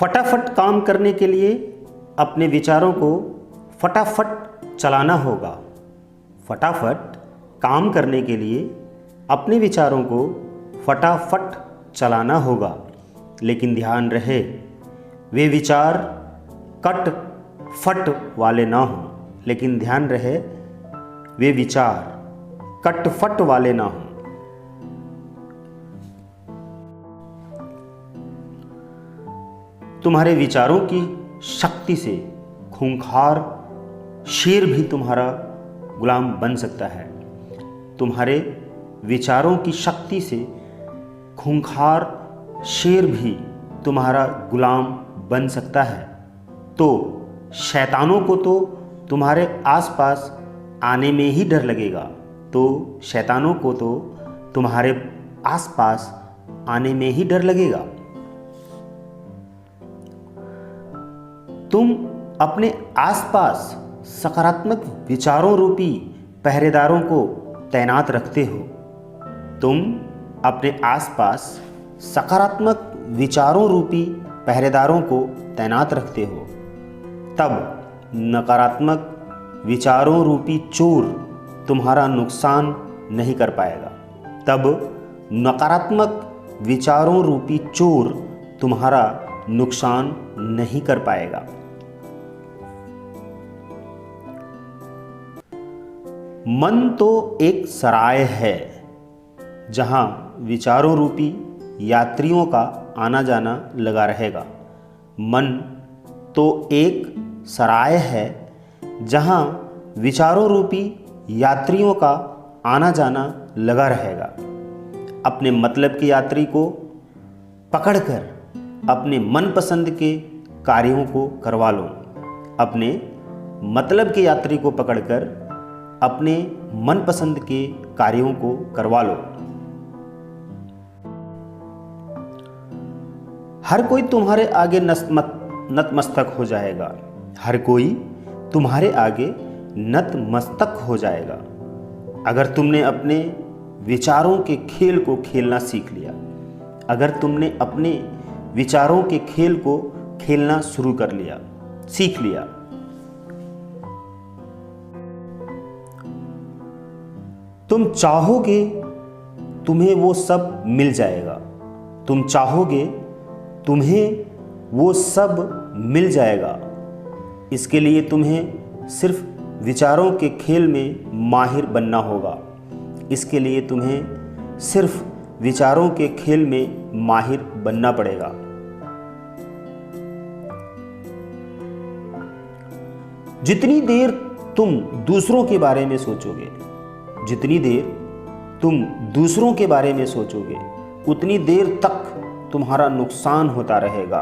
फटाफट काम करने के लिए अपने विचारों को फटाफट चलाना होगा। फटाफट काम करने के लिए अपने विचारों को फटाफट चलाना होगा, लेकिन ध्यान रहे वे विचार कट फट वाले ना हों। लेकिन ध्यान रहे वे विचार कट फट वाले ना हों। तुम्हारे विचारों की शक्ति से खूंखार शेर भी तुम्हारा गुलाम बन सकता है। तुम्हारे विचारों की शक्ति से खूंखार शेर भी तुम्हारा गुलाम बन सकता है। तो शैतानों को तो तुम्हारे आसपास आने में ही डर लगेगा। तो शैतानों को तो तुम्हारे आसपास आने में ही डर लगेगा। तुम अपने आसपास सकारात्मक विचारों रूपी पहरेदारों को तैनात रखते हो। तुम अपने आसपास सकारात्मक विचारों रूपी पहरेदारों को तैनात रखते हो। तब नकारात्मक विचारों रूपी चोर तुम्हारा नुकसान नहीं कर पाएगा। तब नकारात्मक विचारों रूपी चोर तुम्हारा नुकसान नहीं कर पाएगा। मन तो एक सराय है जहां विचारों रूपी यात्रियों का आना जाना लगा रहेगा। मन तो एक सराय है जहां विचारों रूपी यात्रियों का आना जाना लगा रहेगा। अपने मतलब के यात्री को पकड़कर अपने मनपसंद के कार्यों को करवा लो। अपने मतलब के यात्री को पकड़कर अपने मनपसंद के कार्यों को करवा लो। हर कोई तुम्हारे आगे नतमस्तक हो जाएगा। हर कोई तुम्हारे आगे नतमस्तक हो जाएगा अगर तुमने अपने विचारों के खेल को खेलना सीख लिया। अगर तुमने अपने विचारों के खेल को खेलना शुरू कर लिया, सीख लिया। तुम चाहोगे तुम्हें वो सब मिल जाएगा। तुम चाहोगे तुम्हें वो सब मिल जाएगा। इसके लिए तुम्हें सिर्फ विचारों के खेल में माहिर बनना होगा। इसके लिए तुम्हें सिर्फ विचारों के खेल में माहिर बनना पड़ेगा। जितनी देर तुम दूसरों के बारे में सोचोगे, जितनी देर तुम दूसरों के बारे में सोचोगे, उतनी देर तक तुम्हारा नुकसान होता रहेगा।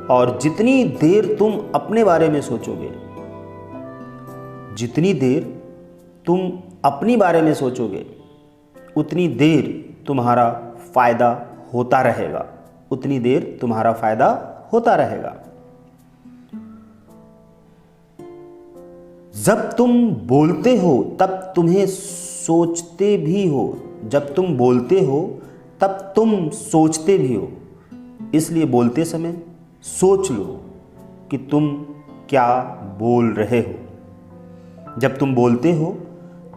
और जितनी देर तुम अपने बारे में सोचोगे, जितनी देर तुम अपनी बारे में सोचोगे, उतनी देर तुम्हारा फायदा होता रहेगा। उतनी देर तुम्हारा फायदा होता रहेगा। जब तुम बोलते हो तब तुम्हें सोचते भी हो। जब तुम बोलते हो तब तुम सोचते भी हो। इसलिए बोलते समय सोच लो कि तुम क्या बोल रहे हो। जब तुम बोलते हो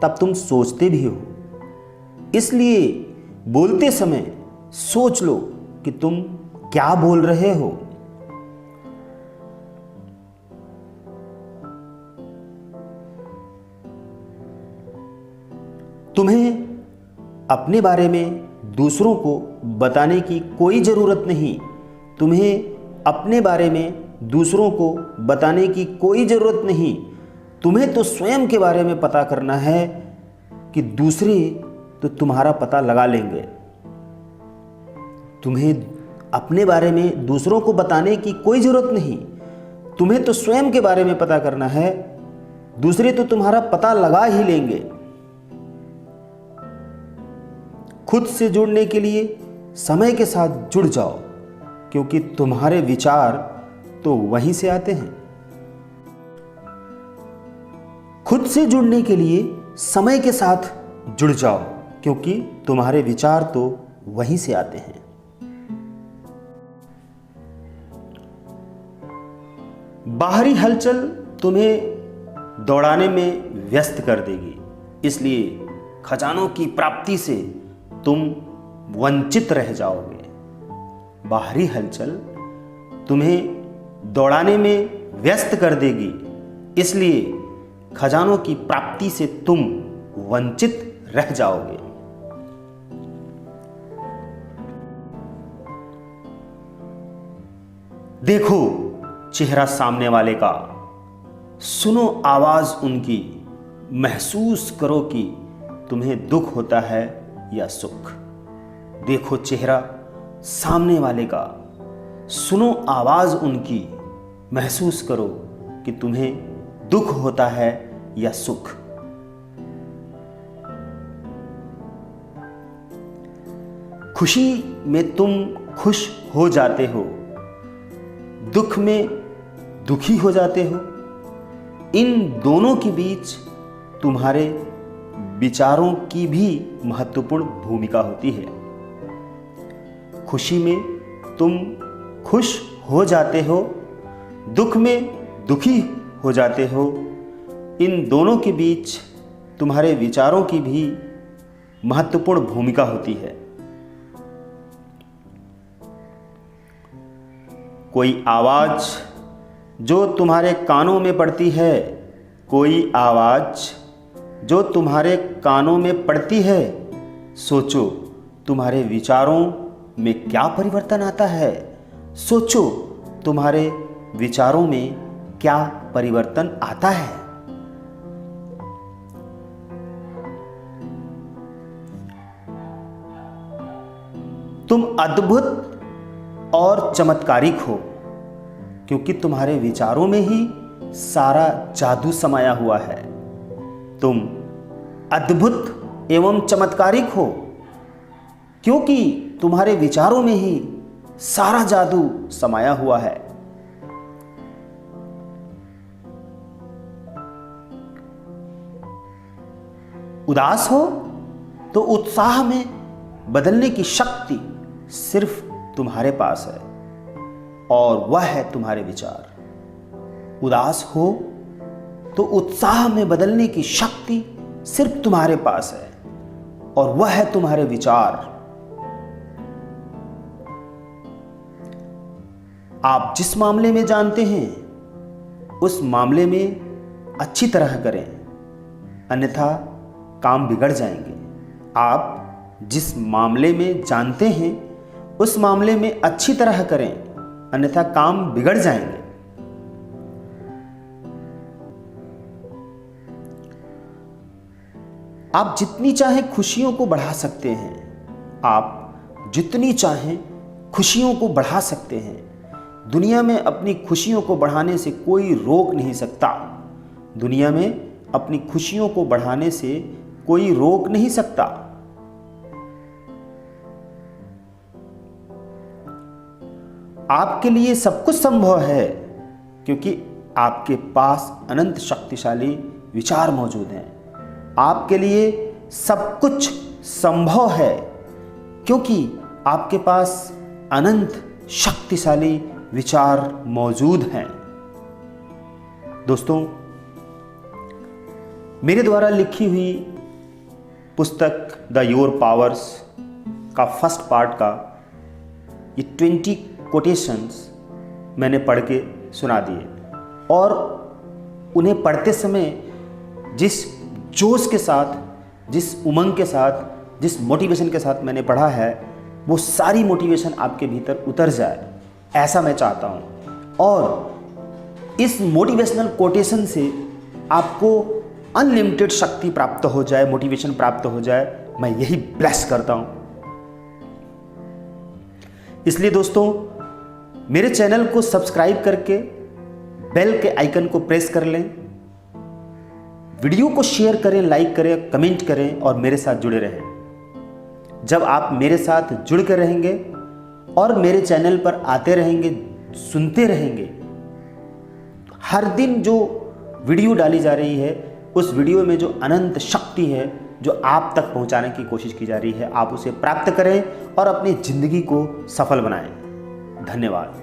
तब तुम सोचते भी हो। इसलिए बोलते समय सोच लो कि तुम क्या बोल रहे हो। तुम्हें अपने बारे में दूसरों को बताने की कोई ज़रूरत नहीं। तुम्हें अपने बारे में दूसरों को बताने की कोई ज़रूरत नहीं। तुम्हें तो स्वयं के बारे में पता करना है कि दूसरे तो तुम्हारा पता लगा लेंगे। तुम्हें अपने बारे में दूसरों को बताने की कोई ज़रूरत नहीं। तुम्हें तो स्वयं के बारे में पता करना है, दूसरे तो तुम्हारा पता लगा ही लेंगे। खुद से जुड़ने के लिए समय के साथ जुड़ जाओ, क्योंकि तुम्हारे विचार तो वहीं से आते हैं। खुद से जुड़ने के लिए समय के साथ जुड़ जाओ, क्योंकि तुम्हारे विचार तो वहीं से आते हैं। बाहरी हलचल तुम्हें दौड़ाने में व्यस्त कर देगी, इसलिए खजानों की प्राप्ति से तुम वंचित रह जाओगे। बाहरी हलचल तुम्हें दौड़ाने में व्यस्त कर देगी, इसलिए खजानों की प्राप्ति से तुम वंचित रह जाओगे। देखो चेहरा सामने वाले का, सुनो आवाज उनकी, महसूस करो कि तुम्हें दुख होता है या सुख। देखो चेहरा सामने वाले का, सुनो आवाज उनकी, महसूस करो कि तुम्हें दुख होता है या सुख। खुशी में तुम खुश हो जाते हो, दुख में दुखी हो जाते हो। इन दोनों के बीच तुम्हारे विचारों की भी महत्वपूर्ण भूमिका होती है। खुशी में तुम खुश हो जाते हो, दुख में दुखी हो जाते हो। इन दोनों के बीच तुम्हारे विचारों की भी महत्वपूर्ण भूमिका होती है। कोई आवाज जो तुम्हारे कानों में पड़ती है, कोई आवाज जो तुम्हारे कानों में पड़ती है, सोचो तुम्हारे विचारों में क्या परिवर्तन आता है। सोचो तुम्हारे विचारों में क्या परिवर्तन आता है। तुम अद्भुत और चमत्कारिक हो, क्योंकि तुम्हारे विचारों में ही सारा जादू समाया हुआ है। तुम अद्भुत एवं चमत्कारिक हो, क्योंकि तुम्हारे विचारों में ही सारा जादू समाया हुआ है। उदास हो तो उत्साह में बदलने की शक्ति सिर्फ तुम्हारे पास है, और वह है तुम्हारे विचार। उदास हो तो उत्साह में बदलने की शक्ति सिर्फ तुम्हारे पास है, और वह है तुम्हारे विचार। आप जिस मामले में जानते हैं उस मामले में अच्छी तरह करें, अन्यथा काम बिगड़ जाएंगे। आप जिस मामले में जानते हैं उस मामले में अच्छी तरह करें, अन्यथा काम बिगड़ जाएंगे। आप जितनी चाहें खुशियों को बढ़ा सकते हैं। आप जितनी चाहें खुशियों को बढ़ा सकते हैं। दुनिया में अपनी खुशियों को बढ़ाने से कोई रोक नहीं सकता। दुनिया में अपनी खुशियों को बढ़ाने से कोई रोक नहीं सकता। आपके लिए सब कुछ संभव है, क्योंकि आपके पास अनंत शक्तिशाली विचार मौजूद हैं। आपके लिए सब कुछ संभव है, क्योंकि आपके पास अनंत शक्तिशाली विचार मौजूद हैं। दोस्तों, मेरे द्वारा लिखी हुई पुस्तक द योर पावर्स का फर्स्ट पार्ट का ये 20 कोटेशंस मैंने पढ़ के सुना दिए, और उन्हें पढ़ते समय जिस जोश के साथ, जिस उमंग के साथ, जिस मोटिवेशन के साथ मैंने पढ़ा है, वो सारी मोटिवेशन आपके भीतर उतर जाए, ऐसा मैं चाहता हूँ। और इस मोटिवेशनल कोटेशन से आपको अनलिमिटेड शक्ति प्राप्त हो जाए, मोटिवेशन प्राप्त हो जाए, मैं यही ब्लेस करता हूँ। इसलिए दोस्तों, मेरे चैनल को सब्सक्राइब करके बेल के आइकन को प्रेस कर लें, वीडियो को शेयर करें, लाइक करें, कमेंट करें और मेरे साथ जुड़े रहें। जब आप मेरे साथ जुड़ कर रहेंगे और मेरे चैनल पर आते रहेंगे, सुनते रहेंगे, हर दिन जो वीडियो डाली जा रही है उस वीडियो में जो अनंत शक्ति है जो आप तक पहुंचाने की कोशिश की जा रही है, आप उसे प्राप्त करें और अपनी जिंदगी को सफल बनाएं। धन्यवाद।